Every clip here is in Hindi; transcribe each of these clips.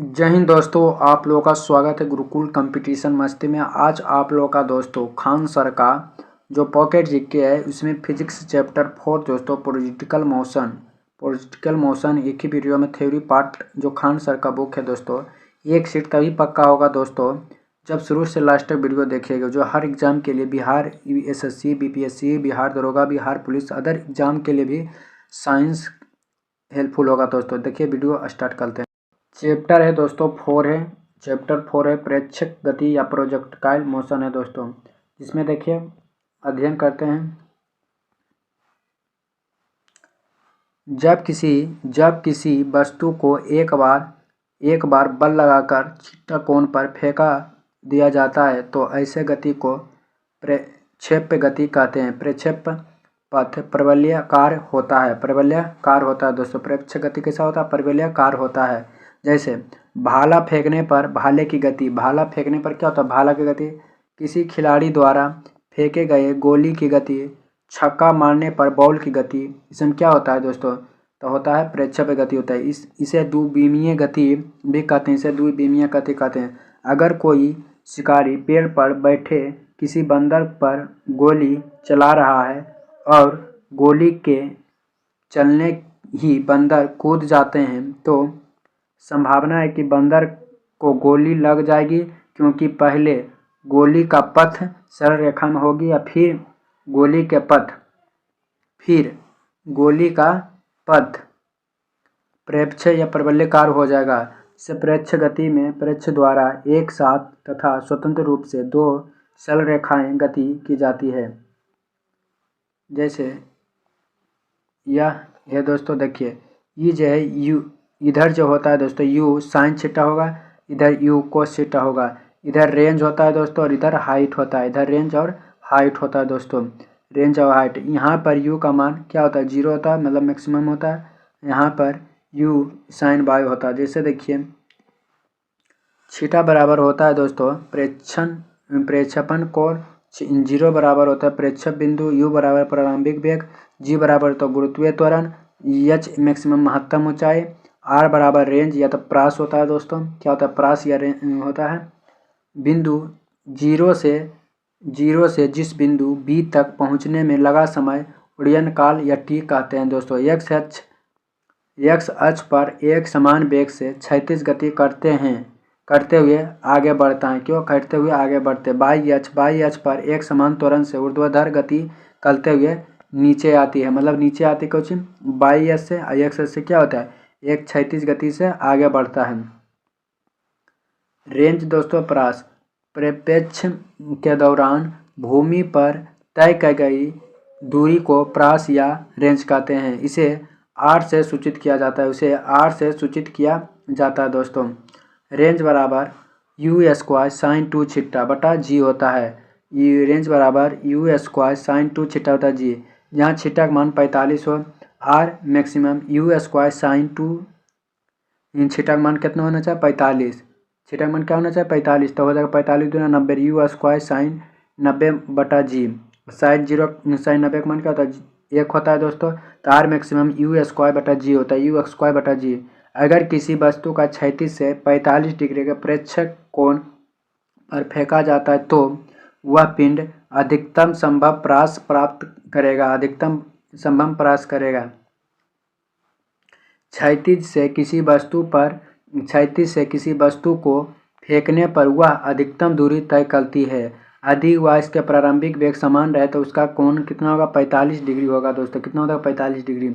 जय हिंद दोस्तों, आप लोगों का स्वागत है गुरुकुल कंपटीशन मस्ती में। आज आप लोगों का दोस्तों खान सर का जो पॉकेट जीके है उसमें फिजिक्स चैप्टर 4 दोस्तों पॉलिटिकल मोशन एक ही वीडियो में थ्योरी पार्ट जो खान सर का बुक है दोस्तों। एक सीट तभी पक्का होगा दोस्तों जब शुरू से लास्ट तक वीडियो देखिएगा। जो हर एग्जाम के लिए बिहार एसएससी बीपीएससी बिहार दरोगा बिहार पुलिस अदर एग्जाम के लिए भी साइंस हेल्पफुल होगा दोस्तों। देखिए वीडियो स्टार्ट करते हैं। चैप्टर है दोस्तों 4 है। चैप्टर 4 है प्रेक्षक गति या प्रोजेक्टाइल मोशन है दोस्तों। इसमें देखिए अध्ययन करते हैं। जब किसी वस्तु को एक बार बल लगाकर छिट्टा कोण पर फेंका दिया जाता है तो ऐसे गति को प्रक्षेप्य गति कहते हैं। प्रक्षेप्य पथ परवलयाकार होता है दोस्तों। प्रक्षेप्य गति कैसा होता है? परवलयाकार होता है। जैसे भाला फेंकने पर भाले की गति, भाला फेंकने पर क्या होता है? भाला की गति। किसी खिलाड़ी द्वारा फेंके गए गोली की गति, छक्का मारने पर बॉल की गति, इसमें क्या होता है दोस्तों? तो होता है प्रक्षेप्य गति होता है। इसे द्विविमीय गति भी कहते हैं। इसे द्विविमीय गति कहते हैं। अगर कोई शिकारी पेड़ पर बैठे किसी बंदर पर गोली चला रहा है और गोली के चलने ही बंदर कूद जाते हैं तो संभावना है कि बंदर को गोली लग जाएगी, क्योंकि पहले गोली का पथ सरल रेखा में होगी या फिर गोली का पथ प्रक्षेप्य या परवलयाकार हो जाएगा। इससे प्रक्षेप्य गति में प्रक्षेप्य द्वारा एक साथ तथा स्वतंत्र रूप से दो सरल रेखाएं गति की जाती है। जैसे यह दोस्तों देखिए, ये जो है यू, इधर जो होता है दोस्तों यू साइन थीटा होगा, इधर यू कोस थीटा होगा। इधर रेंज होता है दोस्तों और इधर हाइट होता है। इधर रेंज और हाइट होता है दोस्तों। रेंज और हाइट, यहाँ पर यू का मान क्या होता है? 0 होता है, मतलब मैक्सिमम होता है। यहाँ पर यू साइन बाय होता है। जैसे देखिए थीटा बराबर होता है दोस्तों प्रक्षेपण कोण, 0 बराबर होता है प्रेक्षक बिंदु, u बराबर प्रारंभिक वेग, g बराबर तो गुरुत्वीय त्वरण, h मैक्सिमम महत्तम ऊंचाई, r बराबर रेंज या तो प्रास होता है दोस्तों। क्या होता है? प्रास या रेंज होता है। बिंदु 0 से जिस बिंदु b तक पहुंचने में लगा समय उड्डयन काल या t कहते हैं दोस्तों। x अक्ष पर एक समान वेग से क्षैतिज गति करते हुए आगे बढ़ता है। क्यों करते हुए आगे बढ़ते? बाई अक्ष पर एक समान त्वरण से ऊर्ध्वाधर गति करते हुए नीचे आती है। मतलब नीचे आती कुछ बाई अक्ष से, एक्स अक्ष से क्या होता है? एक क्षैतिज गति से आगे बढ़ता है। रेंज दोस्तों प्रास, प्रक्षेप्य के दौरान भूमि पर तय की गई दूरी को प्रास या रेंज कहते हैं। इसे r से सूचित किया जाता है दोस्तों। रेंज बराबर यू स्क्वायर साइन 2 थीटा बटा जी होता है। रेंज बराबर यू स्क्वायर साइन 2 थीटा बटा जी, जहाँ थीटा का मान 45 हो। R maximum u square sine 2, theta का मान कितना होना चाहिए? 45। थीटा का मान क्या होना चाहिए? 45। तो हो जाएगा 45 दूना 90, यू स्क्वायर साइन 90 बटा जी। साइन 90 का मान क्या होता है? 1 होता है दोस्तों। तो आर मैक्सिमम यू स्क्वायर बटा जी होता है, यू स्क्वायर बटा जी। अगर किसी वस्तु का क्षैतिज से 45 डिग्री के प्रक्षेप कोण पर फेंका जाता है तो वह पिंड अधिकतम संभव प्रास प्राप्त करेगा। क्षैतिज से किसी वस्तु को फेंकने पर वह अधिकतम दूरी तय करती है। यदि वह इसके प्रारंभिक वेग समान रहे तो उसका कोण कितना होगा? 45 डिग्री होगा दोस्तों। कितना होगा? 45 डिग्री।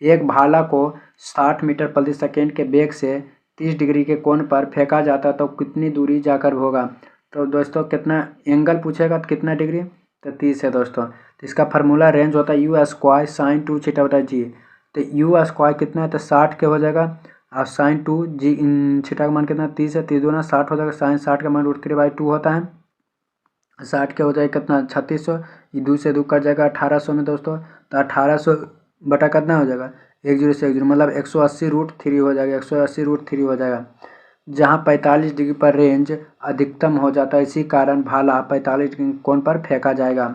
एक भाला को 60 मीटर प्रति सेकेंड के वेग से 30 डिग्री के कोण पर फेंका जाता तो कितनी दूरी जाकर होगा? तो दोस्तों कितना एंगल पूछेगा तो कितना डिग्री? तो 30 है दोस्तों। तो इसका फार्मूला रेंज होता है यू स्क्वायर साइन 2 थीटा बटा जी। तो यू स्क्वायर कितना है? तो 60 के हो जाएगा और साइन 2 जी थीटा का मान कितना? 30 है। 30 दूना 60 हो जाएगा। साइन 60 का मान √3/2 होता है। 60 के हो जाएगा कितना? 3600। ये 2 से 2 कट जाएगा 1800 में दोस्तों। तो 1800 बटा कितना हो जाएगा? 10 से 10, मतलब 180√3 हो जाएगा। 180√3 हो जाएगा, जहाँ 45 डिग्री पर रेंज अधिकतम हो जाता है। इसी कारण भाला 45 डिग्री कोण पर फेंका जाएगा।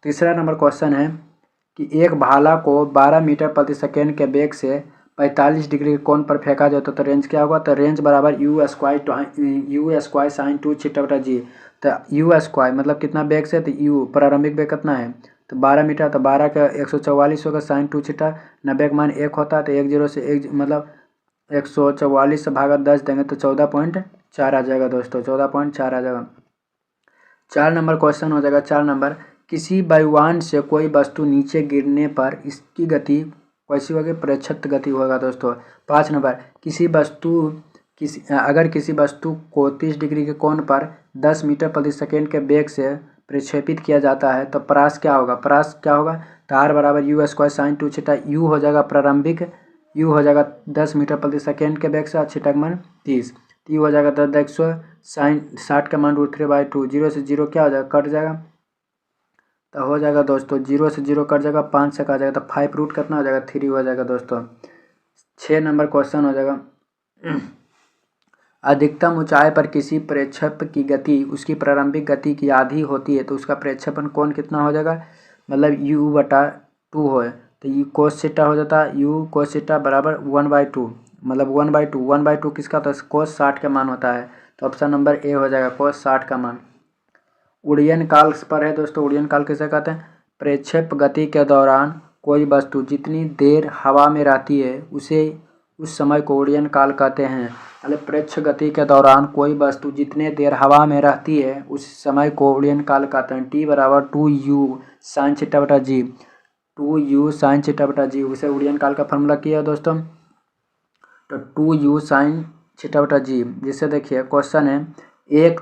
तीसरा नंबर क्वेश्चन है कि एक भाला को 12 मीटर प्रति सेकेंड के वेग से 45 डिग्री के कोण पर फेंका जाए तो रेंज क्या होगा? तो रेंज बराबर यू स्क्वायर साइन 2 थीटा बटा जी। तो यू स्क्वायर मतलब कितना बेग से? तो यू प्रारंभिक बेग कितना है? तो 12 मीटर। तो 12 का 144 होगा साइन 2 थीटा। 90 का मान 1 होता है तो 1 0 से 1 मतलब 144 से भागा 10 देंगे तो 14.4 आ जाएगा दोस्तों, 14.4 आ जाएगा। 4 नंबर क्वेश्चन हो जाएगा। 4 नंबर, किसी वायुयान से कोई वस्तु नीचे गिरने पर इसकी गति कैसी होगी? प्रक्षेप्य गति होगा दोस्तों। 5 नंबर, अगर किसी वस्तु को 30 डिग्री के कोण पर 10 मीटर प्रति सेकेंड के वेग से प्रक्षेपित किया जाता है तो परास क्या होगा? परास क्या होगा? तो आर बराबर you square sine 2 theta. You हो जाएगा प्रारंभिक, यू हो जाएगा 10 मीटर प्रति सेकेंड के वेग से और थीटा का मान 30। तो यू हो जाएगा 10 साइन 60 का मान √3/2। 0 से 0 क्या हो जाएगा? कट जाएगा। तो हो जाएगा दोस्तों 0 से 0 कट जाएगा, 5 से कट जाएगा तो 5 रूट कितना हो जाएगा? 3 हो जाएगा दोस्तों। 6 नंबर क्वेश्चन हो जाएगा। अधिकतम ऊंचाई पर किसी प्रक्षेप्य की गति उसकी प्रारंभिक गति की आधी होती है तो उसका प्रक्षेपण कोण कितना हो जाएगा? मतलब u/2 हो तो यू कोस थीटा हो जाता है। u कोस थीटा बराबर 1/2 मतलब 1/2 किसका? तो कोस 60 का मान होता है। तो ऑप्शन नंबर ए हो जाएगा, कोस 60 का मान। उड्डयन काल पर है दोस्तों। उड्डयन काल किसे कहते हैं? प्रक्षेप्य गति के दौरान कोई वस्तु जितनी देर हवा में रहती है उस समय को उड्डयन काल कहते हैं। मतलब प्रक्षेप्य गति के दौरान कोई वस्तु जितने देर हवा में रहती है उस समय को उड्डयन काल कहते हैं। टी बराबर 2u साइन थीटा बटा जी। 2u साइन थीटा बटा जी उसे उड्डयन काल का फॉर्मूला किया है दोस्तों। तो 2u साइन थीटा बटा जी। जिससे देखिए क्वेश्चन है, एक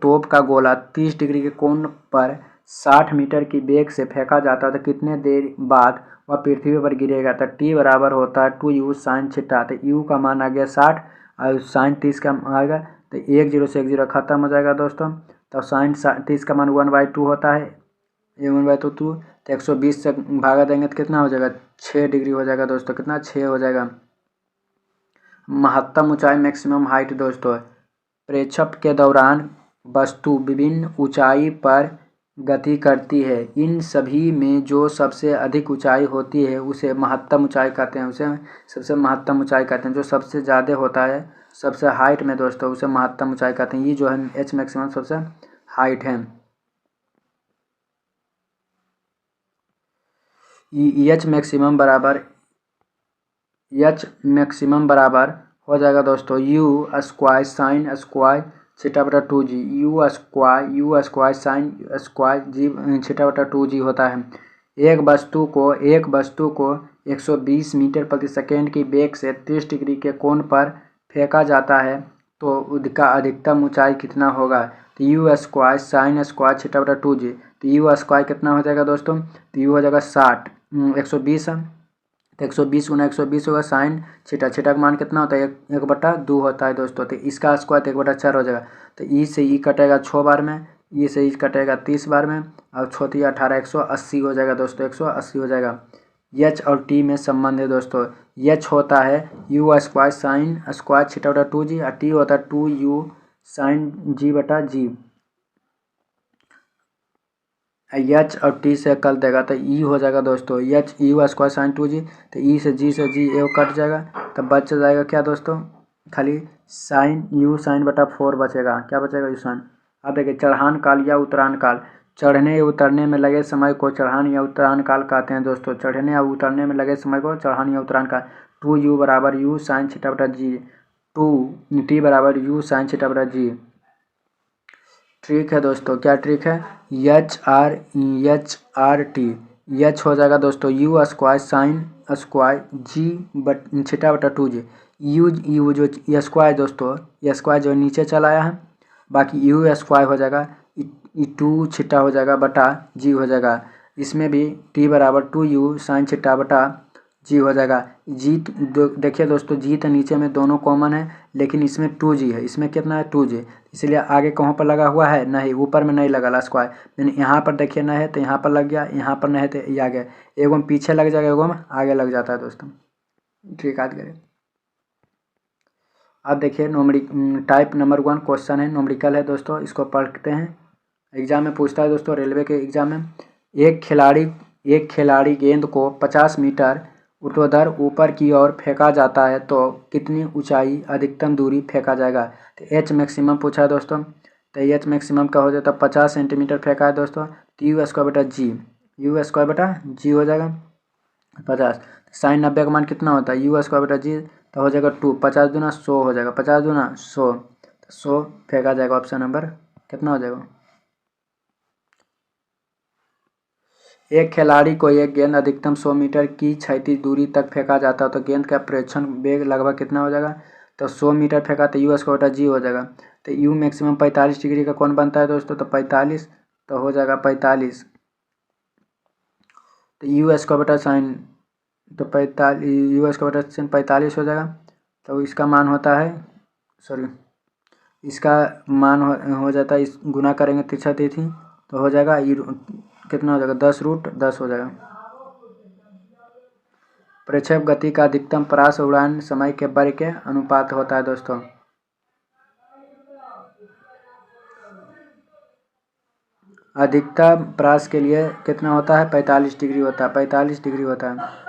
तोप का गोला 30 डिग्री के कोण पर 60 मीटर की वेग से फेंका जाता है तो कितने देर बाद वह पृथ्वी पर गिरेगा? तो टी बराबर होता है 2u साइन थीटा। तो u का मान आ गया 60 और साइन 30 का आएगा तो 1 0 से 1 0 खत्म हो जाएगा दोस्तों। तो साइन 30 का मान 1/2 होता है, ये 1/2 तो 120 से भागा देंगे तो कितना हो जाएगा? 6 डिग्री हो जाएगा दोस्तों। कितना? 6 हो जाएगा। महत्तम ऊंचाई मैक्सिमम हाइट दोस्तों, प्रक्षेप्य के दौरान वस्तु विभिन्न ऊंचाई पर गति करती है। इन सभी में जो सबसे अधिक ऊंचाई होती है उसे महत्तम ऊंचाई कहते हैं। उसे सबसे महत्तम ऊंचाई कहते हैं। जो सबसे ज़्यादा होता है सबसे हाइट में दोस्तों उसे महत्तम ऊंचाई कहते हैं। ये जो है एच मैक्सिमम सबसे हाइट है। एच मैक्सिमम बराबर हो जाएगा दोस्तों u square sine square theta बटा 2g। U square sine square g theta बटा 2g होता है। एक वस्तु को 120 मीटर प्रति सेकेंड की वेग से 30 डिग्री के कोण पर फेंका जाता है तो उसका अधिकतम ऊंचाई कितना होगा? तो you square sine square theta बटा 2g। तो यू स्क्वायर कितना हो जाएगा दोस्तों? तो यू हो जाएगा 60, 120 तो 120 × 120 होगा साइन थीटा। थीटा का मान कितना होता है? 1/2 होता है दोस्तों। तो इसका स्क्वायर तो 1/4 हो जाएगा। तो ई से ई कटेगा 6 बार में, ई से ई कटेगा 30 बार में और 6 18 180 हो जाएगा दोस्तों, 180 हो जाएगा। एच और टी में संबंध है दोस्तों। एच होता है you square sine square theta बटा 2g और टी होता है 2u साइन जी बटा जी। एच और टी से कल देगा तो ई हो जाएगा दोस्तों H U square sign 2g। तो ई से जी ए कट जाएगा तो बच जाएगा क्या दोस्तों? खाली साइन यू साइन बटा 4 बचेगा। क्या बचेगा? U sine. अब देखिए चढ़ान काल या उतरान काल। चढ़ने या उतरने में लगे समय को चढ़ान या उतरान काल कहते हैं दोस्तों। चढ़ने या उतरने में लगे समय को चढ़ान या उतरान काल। 2u बराबर यू साइन थीटा बटा जी। 2t बराबर यू साइन थीटा बटा जी। ट्रिक है दोस्तों। क्या ट्रिक है? H R T. एच हो जाएगा दोस्तों u square sine square g theta बटा 2g। यू जो स्क्वायर दोस्तों, स्क्वायर जो नीचे चला आया है, बाकी यू स्क्वायर हो जाएगा 2 थीटा हो जाएगा बटा जी हो जाएगा। इसमें भी टी बराबर 2u साइन थीटा बटा जी हो जाएगा। जी देखिए दोस्तों जी तो नीचे में दोनों कॉमन है लेकिन इसमें 2g है, इसमें कितना है? 2g। इसलिए आगे कहाँ पर लगा हुआ है? नहीं, ऊपर में नहीं लगा स्क्वायर। यानी यहाँ पर देखिए ना है तो यहाँ पर लग गया, यहाँ पर नहीं है तो ये आ गया। एगो में पीछे लग जाएगा, एगो में आगे लग जाता है दोस्तों। ठीक याद करें। अब देखिए टाइप नंबर 1 क्वेश्चन है, न्यूमेरिकल है दोस्तों। इसको पढ़ते हैं। एग्जाम में पूछता है दोस्तों, रेलवे के एग्जाम में। एक खिलाड़ी गेंद को 50 मीटर ऊर्ध्वाधर ऊपर की ओर फेंका जाता है तो कितनी ऊंचाई अधिकतम दूरी फेंका जाएगा। तो एच मैक्सिमम पूछा है दोस्तों, तो एच मैक्सिमम का हो जाता है 50 सेंटीमीटर फेंका है दोस्तों, तो यू स्क्वायर बटा जी, यू स्क्वायर बटा जी हो जाएगा 50। साइन 90 का मान कितना होता है, यू स्क्वायर बटा जी, तो हो जाएगा 2, 50 दूना 100 हो जाएगा, 50 दूना 100, तो 100 फेंका जाएगा। ऑप्शन नंबर कितना हो जाएगा। एक खिलाड़ी को एक गेंद अधिकतम 100 मीटर की क्षैतिज दूरी तक फेंका जाता है तो गेंद का प्रेक्षण वेग लगभग कितना हो जाएगा। तो 100 मीटर फेंका तो यू स्क्वायर बटा जी हो जाएगा। तो यू मैक्सिमम 45 डिग्री का कौन बनता है दोस्तों, तो 45, तो हो जाएगा 45, तो यू स्क्वायर बटा साइन, तो 45 यू स्क्वायर बटा साइन 45 हो जाएगा। तो इसका मान होता है, सॉरी, इसका मान हो जाता है, इस गुना करेंगे तिरछा तिथि तो हो जाएगा कितना हो जाएगा 10√10 हो जाएगा। प्रक्षेप गति का अधिकतम प्रयास उड़ान समय के वर्ग के अनुपात होता है दोस्तों। अधिकतम प्रयास के लिए कितना होता है, 45 डिग्री होता है, 45 डिग्री होता है।